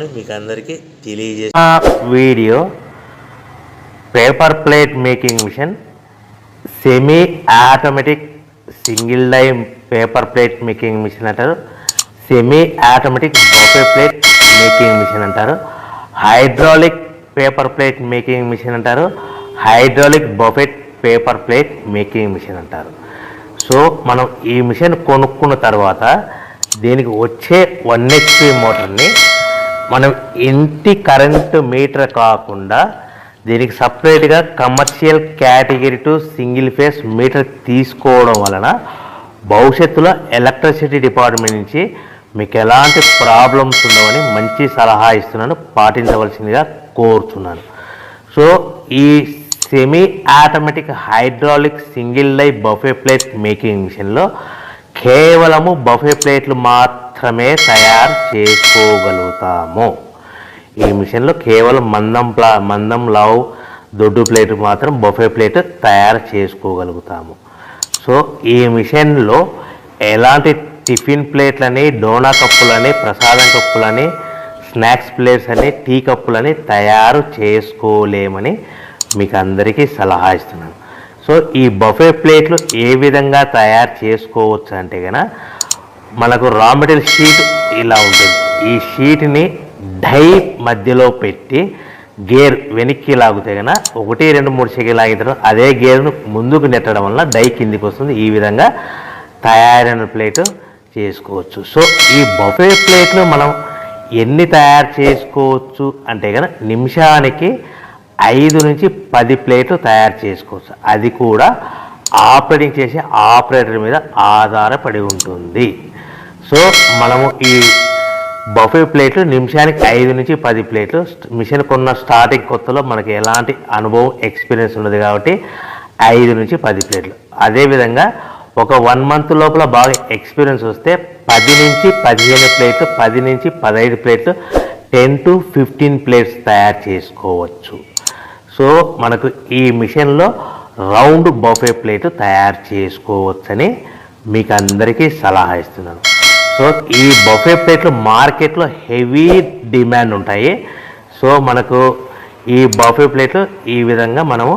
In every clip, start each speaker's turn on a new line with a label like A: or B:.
A: మీకు అందరికీ తెలియజేసే video paper plate making machine semi automatic single die paper plate making machine అంటారు. Semi automatic buffet plate making machine అంటారు. Hydraulic paper plate making machine అంటారు. Hydraulic buffet paper plate making machine అంటారు. So మనం ఈ machine కొనుక్కున్న తర్వాత దీనికి వచ్చే 1 HP మోటార్ని మనం ఇంటి కరెంటు మీటర్ కాకుండా దీనికి సపరేట్గా commercial category to single phase metre తీసుకోవడం వలన భవిష్యత్తులో ఎలక్ట్రిసిటీ డిపార్ట్మెంట్ నుంచి మీకు ఎలాంటి ప్రాబ్లమ్స్ ఉండవని మంచి సలహా ఇస్తున్నాను, పాటించవలసిందిగా కోరుతున్నాను. సో ఈ semi automatic hydraulic single die buffet plate making మిషన్లో కేవలము బఫే ప్లేట్లు మాత్రమే తయారు చేసుకోగలుగుతాము. ఈ మిషన్లో కేవలం మందం లావు దొడ్డు ప్లేట్ మాత్రం బఫే ప్లేట్ తయారు చేసుకోగలుగుతాము. సో ఈ మిషన్లో ఎలాంటి టిఫిన్ ప్లేట్లని, డోనా కప్పులని, ప్రసాదం కప్పులని, స్నాక్స్ ప్లేట్స్ అని, టీ కప్పులని తయారు చేసుకోలేమని మీకు అందరికీ సలహా ఇస్తున్నాను. సో ఈ బఫే ప్లేట్లు ఏ విధంగా తయారు చేసుకోవచ్చు అంటే కనుక మనకు రా మెటీరియల్ షీట్ ఇలా ఉంటుంది. ఈ షీట్ని డై మధ్యలో పెట్టి గేర్ వెనక్కి లాగితే కనుక 1, 2, 3 సెకండ్లు లాగిన తర్వాత అదే గేర్ను ముందుకు నెట్టడం వల్ల డై కిందికి వస్తుంది. ఈ విధంగా తయారైన ప్లేట్ చేసుకోవచ్చు. సో ఈ బఫే ప్లేట్లు మనం ఎన్ని తయారు చేసుకోవచ్చు అంటే కనుక నిమిషానికి 5 నుంచి 10 ప్లేట్లు తయారు చేసుకోవచ్చు. అది కూడా ఆపరేటింగ్ చేసే ఆపరేటర్ మీద ఆధారపడి ఉంటుంది. సో మనము ఈ బఫే ప్లేట్లు నిమిషానికి 5 నుంచి 10 ప్లేట్లు మిషన్ కొన్న స్టార్టింగ్ కొత్తలో మనకి ఎలాంటి అనుభవం ఎక్స్పీరియన్స్ ఉన్నది కాబట్టి 5 నుంచి 10 ప్లేట్లు. అదేవిధంగా ఒక 1 మంత్ లోపల బాగా ఎక్స్పీరియన్స్ వస్తే 10 నుంచి 15 ప్లేట్లు, 10 నుంచి 15 ప్లేట్లు, 10 to 15 ప్లేట్స్ తయారు చేసుకోవచ్చు. సో మనకు ఈ మిషన్లో రౌండ్ బఫే ప్లేట్ తయారు చేసుకోవచ్చని మీకు అందరికీ సలహా ఇస్తున్నాను. సో ఈ బఫే ప్లేట్లు మార్కెట్లో హెవీ డిమాండ్ ఉంటాయి. సో మనకు ఈ బఫే ప్లేట్లు ఈ విధంగా మనము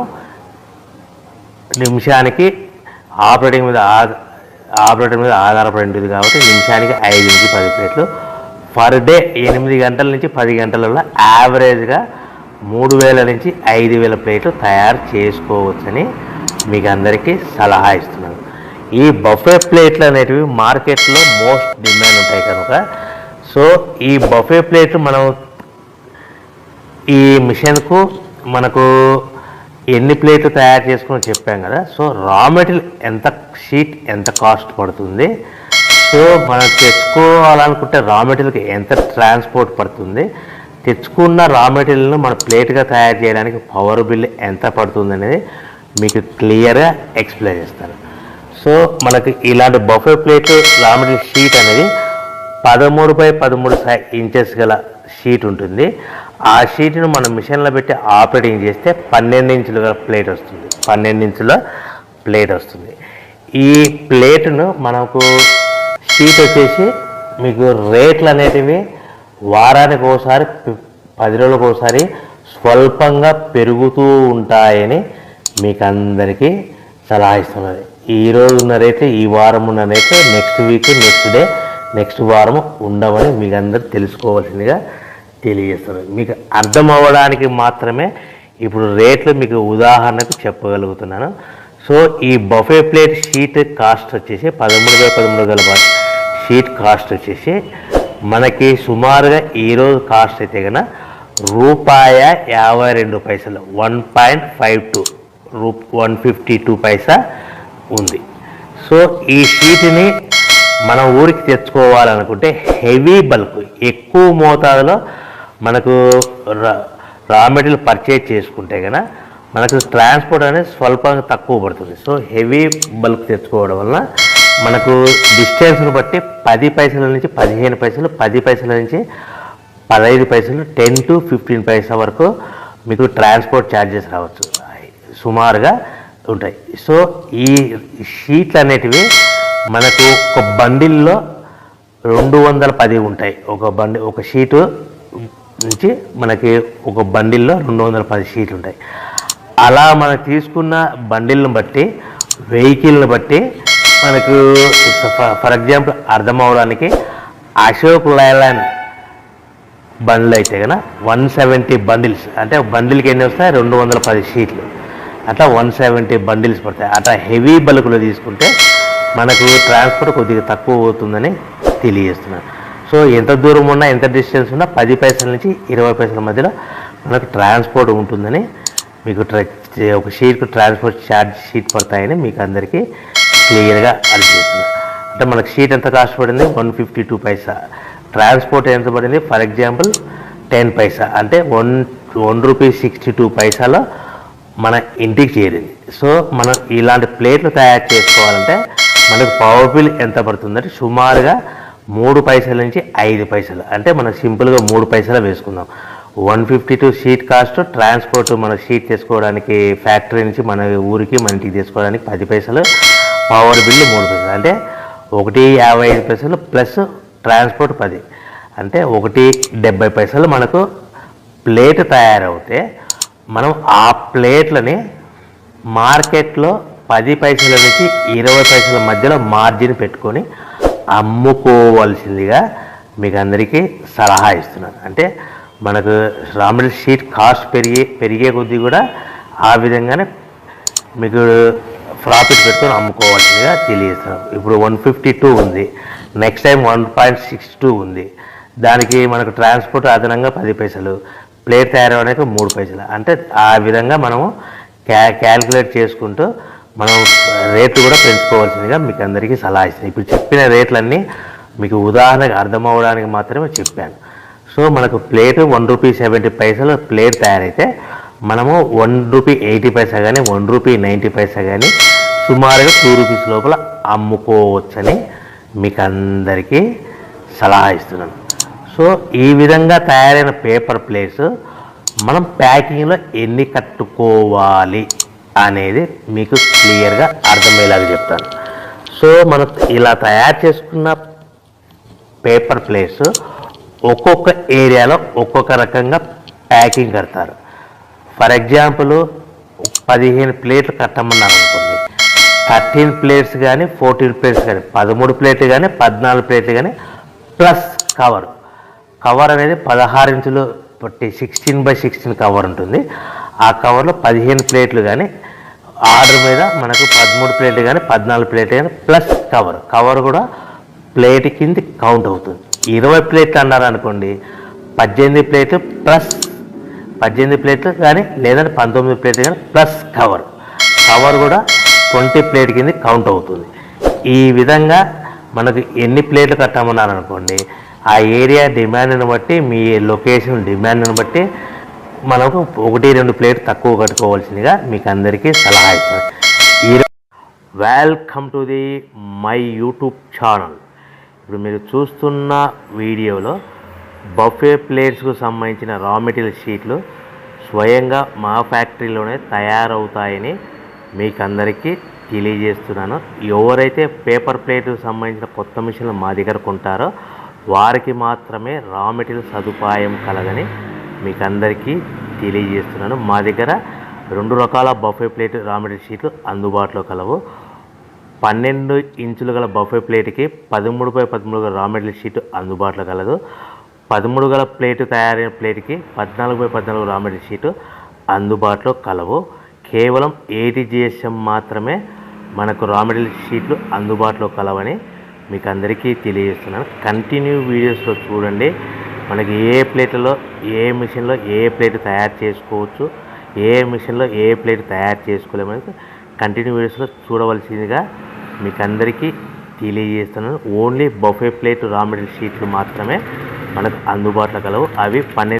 A: నిమిషానికి ఆపరేటర్ మీద ఆధారపడి ఉంటుంది కాబట్టి నిమిషానికి 5 నుంచి 10 ప్లేట్లు పర్ డే 8 గంటల నుంచి 10 గంటలలో యావరేజ్గా 3000 నుంచి 5000 ప్లేట్లు తయారు చేసుకోవచ్చని మీకు అందరికీ సలహా ఇస్తున్నాను. ఈ బఫే ప్లేట్లు అనేటివి మార్కెట్లో మోస్ట్ డిమాండ్ ఉంటాయి కనుక సో ఈ బఫే ప్లేట్లు మనం ఈ మిషన్కు మనకు ఎన్ని ప్లేట్లు తయారు చేసుకుని చెప్పాం కదా. సో రా మెటీరియల్ షీట్ ఎంత కాస్ట్ పడుతుంది, సో మనం తెచ్చుకోవాలనుకుంటే రా మెటీరియల్కి ఎంత ట్రాన్స్పోర్ట్ పడుతుంది, తెచ్చుకున్న రా మెటీరియల్ను మన ప్లేట్గా తయారు చేయడానికి పవర్ బిల్ ఎంత పడుతుంది అనేది మీకు క్లియర్గా ఎక్స్ప్లెయిన్ చేస్తాను. సో మనకి ఇలాంటి buffet plate raw material sheet అనేది 13x13 ఇంచెస్ గల షీట్ ఉంటుంది. ఆ షీట్ను మనం మిషన్లో పెట్టి ఆపరేటింగ్ చేస్తే 12 ఇంచుల ప్లేట్ వస్తుంది. 12 ఇంచుల ప్లేట్ వస్తుంది. ఈ ప్లేట్ను మనకు షీట్ వచ్చేసి మీకు రేట్లు అనేటివి వారానికి ఒకసారి 10 రోజులకు ఒకసారి స్వల్పంగా పెరుగుతూ ఉంటాయని మీకు అందరికీ సలహా ఇస్తున్నది. ఈరోజు ఉన్న రేట్లు, ఈ వారం ఉన్న రేట్లు next week, next day, next వారం ఉండవని మీకు అందరూ తెలుసుకోవాల్సిందిగా తెలియజేస్తున్నారు. మీకు అర్థం అవ్వడానికి మాత్రమే ఇప్పుడు రేట్లు మీకు ఉదాహరణకు చెప్పగలుగుతున్నాను. సో ఈ బఫే ప్లేట్ షీట్ కాస్ట్ వచ్చేసి 13x13 గల షీట్ కాస్ట్ వచ్చేసి మనకి సుమారుగా ఈరోజు కాస్ట్ అయితే కనుక ₹52 1.52 152 పైసా ఉంది. సో ఈ షీట్ని మన ఊరికి తెచ్చుకోవాలనుకుంటే హెవీ బల్క్ ఎక్కువ మోతాదులో మనకు రా మెటీరియల్ పర్చేజ్ చేసుకుంటే కనుక మనకు ట్రాన్స్పోర్ట్ అనేది స్వల్పంగా తక్కువ పడుతుంది. సో హెవీ బల్క్ తెచ్చుకోవడం వలన మనకు డిస్టెన్స్ను బట్టి 10 పైసల నుంచి 15 పైసలు, 10 పైసల నుంచి 15 పైసలు, 10 to 15 పైసా వరకు మీకు ట్రాన్స్పోర్ట్ ఛార్జెస్ రావచ్చు, సుమారుగా ఉంటాయి. సో ఈ షీట్లు అనేటివి మనకు ఒక బండిల్లో 210 ఉంటాయి. ఒక షీటు నుంచి మనకి ఒక బండిల్లో 210 షీట్లు ఉంటాయి. అలా మనం తీసుకున్న బండిల్ని బట్టి వెహికల్ని బట్టి మనకు ఫర్ ఎగ్జాంపుల్ అర్థం అవడానికి అశోక్ లైలాండ్ బండ్లు అయితే కనుక 170 బండిల్స్, అంటే బండిల్కి ఎన్ని వస్తాయి 210 షీట్లు, అట్లా 170 బండిల్స్ పడతాయి. అట్లా హెవీ బల్క్లో తీసుకుంటే మనకు ట్రాన్స్పోర్ట్ కొద్దిగా తక్కువ అవుతుందని తెలియజేస్తున్నాను. సో ఎంత దూరం ఉన్నా ఎంత డిస్టెన్స్ ఉన్నా 10 పైసల నుంచి 20 పైసల మధ్యలో మనకు ట్రాన్స్పోర్ట్ ఉంటుందని మీకు ఒక షీట్కు ట్రాన్స్పోర్ట్ ఛార్జ్ షీట్ పడతాయని మీకు అందరికీ క్లియర్గా అర్థమవుతుంది. అంటే మనకు షీట్ ఎంత కాస్ట్ పడింది 152 పైసా, ట్రాన్స్పోర్ట్ ఎంత పడింది ఫర్ ఎగ్జాంపుల్ 10 పైసా, అంటే 1 రూపీ 62 పైసాలో మన ఇంటికి చేరింది. సో మనం ఇలాంటి ప్లేట్లు తయారు చేసుకోవాలంటే మనకు పవర్ బిల్ ఎంత పడుతుందంటే సుమారుగా 3 పైసల నుంచి 5 పైసలు, అంటే మనం సింపుల్గా 3 పైసలు వేసుకుందాం. 152 షీట్ కాస్ట్, ట్రాన్స్పోర్ట్ మన షీట్ తీసుకోవడానికి ఫ్యాక్టరీ నుంచి మన ఊరికి మన ఇంటికి తీసుకోవడానికి 10 పైసలు, పవర్ బిల్లు 3 పైసలు, అంటే 1.55 పైసలు ప్లస్ ట్రాన్స్పోర్ట్ 10, అంటే 1.70 పైసలు మనకు ప్లేట్ తయారవుతే మనం ఆ ప్లేట్లని మార్కెట్లో 10 పైసల నుంచి 20 పైసల మధ్యలో మార్జిన్ పెట్టుకొని అమ్ముకోవాల్సిందిగా మీకు అందరికీ సలహా ఇస్తున్నాను. అంటే మనకు రా మెటీరియల్ షీట్ కాస్ట్ పెరిగే కొద్దీ కూడా ఆ విధంగానే మీకు ప్రాఫిట్ పెట్టుకొని అమ్ముకోవాల్సిందిగా తెలియజేస్తున్నాం. ఇప్పుడు 152 ఉంది, నెక్స్ట్ టైం 1.62 ఉంది, దానికి మనకు ట్రాన్స్పోర్ట్ అదనంగా 10 పైసలు, ప్లేట్ తయారవడానికి 3 పైసలు, అంటే ఆ విధంగా మనము క్యాల్కులేట్ చేసుకుంటూ మనం రేట్లు కూడా పెంచుకోవాల్సిందిగా మీకు అందరికీ సలహా ఇస్తాను. ఇప్పుడు చెప్పిన రేట్లన్నీ మీకు ఉదాహరణకు అర్థం అవ్వడానికి మాత్రమే చెప్పాను. సో మనకు ప్లేట్ 1 రూపీ 70 పైసలు ప్లేట్ తయారైతే మనము 1 రూపీ 80 పైసా కానీ 1 రూపీ 90 పైసా కానీ సుమారుగా 2 రూపీస్ లోపల అమ్ముకోవచ్చని మీకు అందరికీ సలహా ఇస్తున్నాను. సో ఈ విధంగా తయారైన పేపర్ ప్లేట్స్ మనం ప్యాకింగ్లో ఎన్ని కట్టుకోవాలి అనేది మీకు క్లియర్గా అర్థమయ్యేలాగా చెప్తాను. సో మనం ఇలా తయారు చేసుకున్న పేపర్ ప్లేట్స్ ఒక్కొక్క ఏరియాలో ఒక్కొక్క రకంగా ప్యాకింగ్ కడతారు. ఫర్ ఎగ్జాంపుల్ 15 ప్లేట్లు కట్టమన్నారు అనుకోండి, 13 ప్లేట్స్ కానీ 14 ప్లేట్స్ కానీ 13 ప్లేట్లు కానీ 14 ప్లేట్లు కానీ ప్లస్ కవర్ అనేది 16 ఇంచులు పట్టి 16x16 కవర్ ఉంటుంది. ఆ కవర్లో 15 ప్లేట్లు కానీ ఆర్డర్ మీద మనకు 13 ప్లేట్లు కానీ 14 ప్లేట్లు కానీ ప్లస్ కవర్ కూడా ప్లేట్ కింద కౌంట్ అవుతుంది. 20 ప్లేట్లు అన్నారు అనుకోండి, 18 ప్లేట్లు ప్లస్ 18 ప్లేట్లు కానీ లేదంటే 19 ప్లేట్లు కానీ ప్లస్ కవర్ కూడా 20 ప్లేట్ కింద కౌంట్ అవుతుంది. ఈ విధంగా మనకు ఎన్ని ప్లేట్లు కట్టామన్నారు అనుకోండి, ఆ ఏరియా డిమాండ్ని బట్టి మీ లొకేషన్ డిమాండ్ని బట్టి మనకు 1-2 ప్లేట్ తక్కువ కట్టుకోవాల్సిందిగా మీకు అందరికీ సలహా ఇస్తాను. Welcome to the my YouTube channel. ఇప్పుడు మీరు చూస్తున్న వీడియోలో బఫే ప్లేట్స్కు సంబంధించిన రా మెటీరియల్ షీట్లు స్వయంగా మా ఫ్యాక్టరీలోనే తయారవుతాయని మీకు అందరికీ తెలియజేస్తున్నాను. ఎవరైతే పేపర్ ప్లేట్కు సంబంధించిన కొత్త మిషన్లు మా దగ్గర కొంటారో వారికి మాత్రమే రా మెటీరియల్ సదుపాయం కలదని మీకు అందరికీ తెలియజేస్తున్నాను. మా దగ్గర 2 రకాల బఫే ప్లేట్ రా మెటీరియల్ షీట్లు అందుబాటులో కలవు. 12 ఇంచులు గల బఫే ప్లేట్కి 13x13 గల రా మెటీరియల్ షీట్ అందుబాటులో కలదు. 13 గల ప్లేటు తయారైన ప్లేట్కి 14x14 రా మెటీరియల్ షీటు అందుబాటులో కలవు. కేవలం ATGSM మాత్రమే మనకు రా మెటీరియల్ షీట్లు అందుబాటులో కలవని మీకు అందరికీ తెలియజేస్తున్నాను. కంటిన్యూ వీడియోస్లో చూడండి. మనకి ఏ ప్లేట్లలో ఏ మిషన్లో ఏ ప్లేట్ తయారు చేసుకోవచ్చు, ఏ మిషన్లో ఏ ప్లేట్ తయారు చేసుకోలేమని కంటిన్యూ వీడియోస్లో చూడవలసిందిగా మీకు అందరికీ తెలియజేస్తున్నాను. Only buffet plate raw material షీట్లు మాత్రమే మనకు అందుబాటులో కలవు. అవి 12